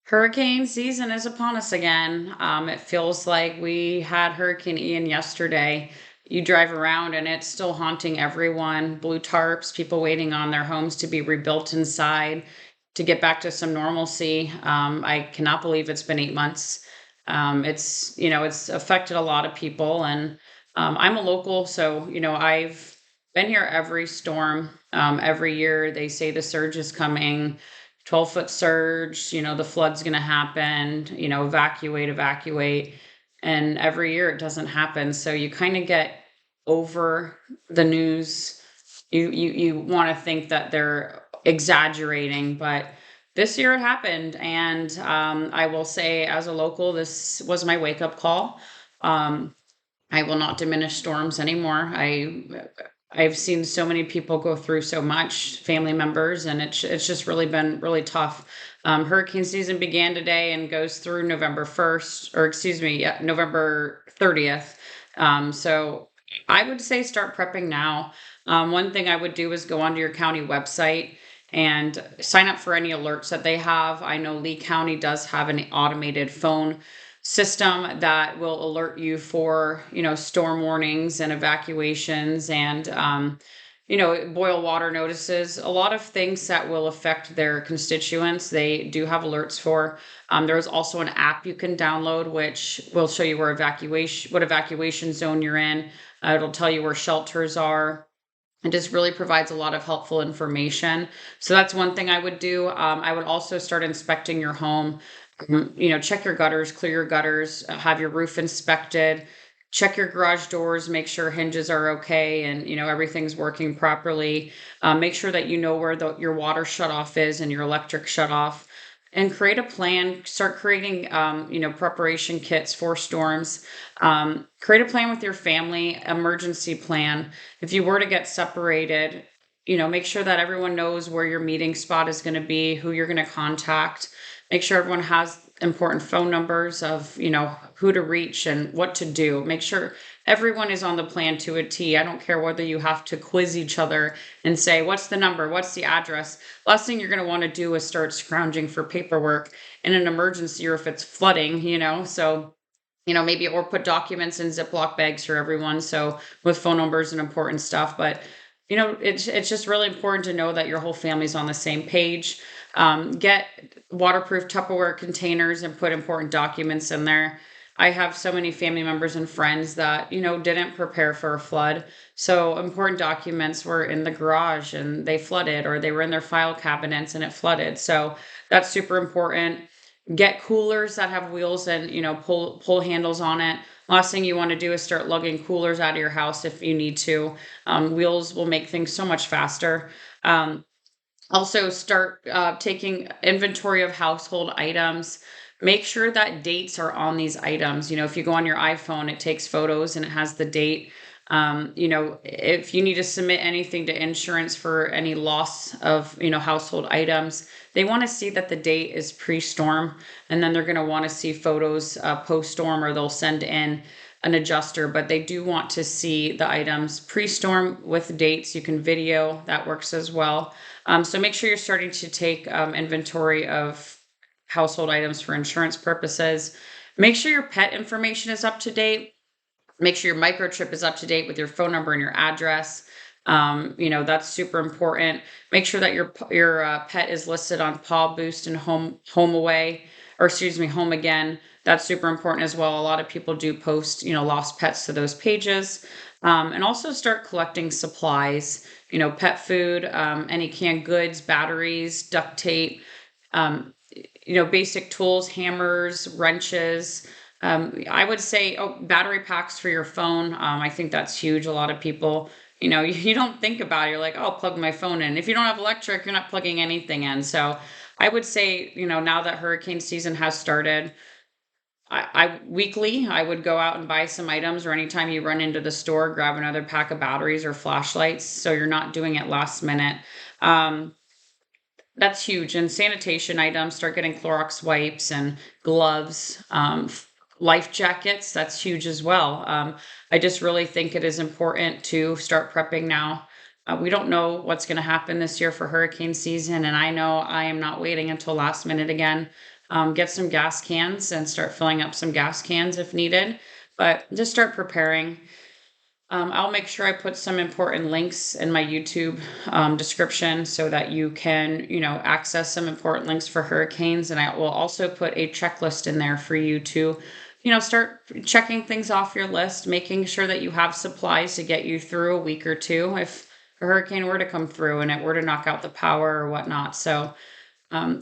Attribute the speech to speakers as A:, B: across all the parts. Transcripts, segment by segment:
A: Hurricane season is upon us again. It feels like we had Hurricane Ian yesterday. You drive around and it's still haunting everyone. Blue tarps, people waiting on their homes to be rebuilt inside to get back to some normalcy. I cannot believe it's been 8 months. It's affected a lot of people, and I'm a local, so I've been here every storm. Every year they say the surge is coming. 12-foot surge, the flood's going to happen, evacuate. And every year it doesn't happen. So you kind of get over the news. You want to think that they're exaggerating, but this year it happened. And I will say, as a local, this was my wake up call. Um, I will not diminish storms anymore. I've seen so many people go through so much, family members, and it's just really been really tough. Hurricane season began today and goes through November 1st, or excuse me, yeah, November 30th. So I would say start prepping now. One thing I would do is go onto your county website and sign up for any alerts that they have. I know Lee County does have an automated phone system that will alert you for storm warnings and evacuations, and boil water notices, a lot of things that will affect their constituents. They do have alerts for. There's also an app you can download which will show you what evacuation zone you're in. It'll tell you where shelters are. It just really provides a lot of helpful information. So that's one thing I would do. I would also start inspecting your home. Check your gutters, clear your gutters, have your roof inspected, check your garage doors, make sure hinges are okay and everything's working properly. Make sure that you know where your water shutoff is and your electric shutoff, and create a plan. Start creating preparation kits for storms. Create a plan with your family, emergency plan. If you were to get separated, make sure that everyone knows where your meeting spot is going to be, who you're going to contact. Make sure everyone has important phone numbers of who to reach and what to do. Make sure everyone is on the plan to a T. I don't care whether you have to quiz each other and say, what's the number, what's the address. Last thing you're going to want to do is start scrounging for paperwork in an emergency, or if it's flooding, so maybe, or put documents in Ziploc bags for everyone, so with phone numbers and important stuff. But it's just really important to know that your whole family's on the same page. Get waterproof Tupperware containers and put important documents in there. I have so many family members and friends that, didn't prepare for a flood. So important documents were in the garage and they flooded, or they were in their file cabinets and it flooded. So that's super important. Get coolers that have wheels and, pull handles on it. Last thing you want to do is start lugging coolers out of your house if you need to. Wheels will make things so much faster. Also, start taking inventory of household items. Make sure that dates are on these items. If you go on your iPhone, it takes photos and it has the date. If you need to submit anything to insurance for any loss of, household items, they want to see that the date is pre-storm, and then they're going to want to see photos post-storm, or they'll send in an adjuster, but they do want to see the items pre-storm with dates. You can video, that works as well. So make sure you're starting to take inventory of household items for insurance purposes. Make sure your pet information is up to date. Make sure your microchip is up to date with your phone number and your address. That's super important. Make sure that your pet is listed on Paw Boost and Home Away, or excuse me, Home Again. That's super important as well. A lot of people do post, lost pets to those pages. And also start collecting supplies, pet food, any canned goods, batteries, duct tape, basic tools, hammers, wrenches. I would say, battery packs for your phone. I think that's huge. A lot of people, you don't think about it. You're like, oh, I'll plug my phone in. If you don't have electric, you're not plugging anything in. So I would say, now that hurricane season has started, I weekly, I would go out and buy some items, or anytime you run into the store, grab another pack of batteries or flashlights, so you're not doing it last minute. That's huge. And sanitation items, start getting Clorox wipes and gloves, life jackets. That's huge as well. I just really think it is important to start prepping now. We don't know what's going to happen this year for hurricane season, and I know I am not waiting until last minute again. Get some gas cans and start filling up some gas cans if needed. But just start preparing. I'll make sure I put some important links in my YouTube description so that you can, access some important links for hurricanes. And I will also put a checklist in there for you to, start checking things off your list, making sure that you have supplies to get you through a week or two if a hurricane were to come through and it were to knock out the power or whatnot. So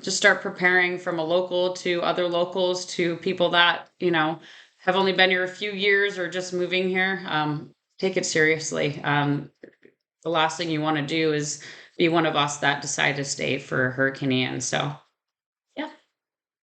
A: just start preparing from a local to other locals to people that, have only been here a few years or just moving here. Take it seriously. The last thing you want to do is be one of us that decide to stay for Hurricane Ian. So